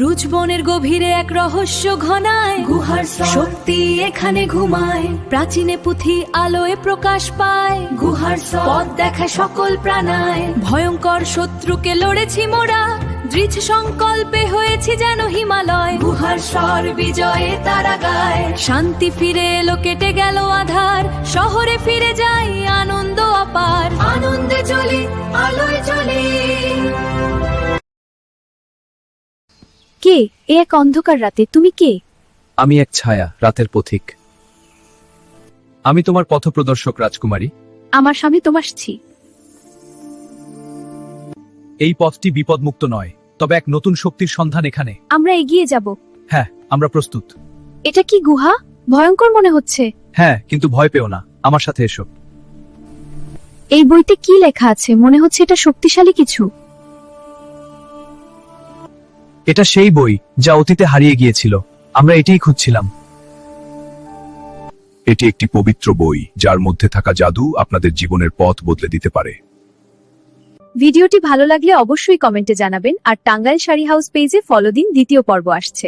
রুজবনের গভীরে এক রহস্য ঘনায়, গুহার শক্তি এখানে ঘুমায়। প্রাচীনে পুঁথি আলোয় প্রকাশ পায়, গুহার পথ দেখা সকল প্রাণায়। ভয়ঙ্কর শত্রুকে লড়েছি মোরা, দৃঢ় সংকল্পে হয়েছি যেন হিমালয়। গুহার স্বর বিজয়ে তারা গায়, শান্তি ফিরে এলো, কেটে গেল আধার। শহরে ফিরে যাই, আনন্দ অপার। আনন্দে চলি, আলোয় চলি। কে এ এক অন্ধকার রাতে? তুমি কে? আমি এক ছায়া, রাতের পথিক। আমি তোমার পথপ্রদর্শক রাজকুমারী। আমার স্বামী তোমার ছি। এই পথটি বিপদমুক্ত নয়, তবে এক নতুন শক্তির সন্ধান এখানে। আমরা এগিয়ে যাব। হ্যাঁ, আমরা প্রস্তুত। এটা কি গুহা? ভয়ঙ্কর মনে হচ্ছে। হ্যাঁ, কিন্তু ভয় পেও না, আমার সাথে এসো। এই বইতে কি লেখা আছে? মনে হচ্ছে এটা শক্তিশালী কিছু। এটা সেই বই যা অতীতে হারিয়ে গিয়েছিল। আমরা এটাই খুঁজছিলাম। এটি একটি পবিত্র বই যার মধ্যে থাকা জাদু আপনাদের জীবনের পথ বদলে দিতে পারে। ভিডিওটি ভালো লাগলে অবশ্যই কমেন্টে জানাবেন আর টাঙ্গাইল শাড়ি হাউস পেজে ফলো দিন। দ্বিতীয় পর্ব আসছে।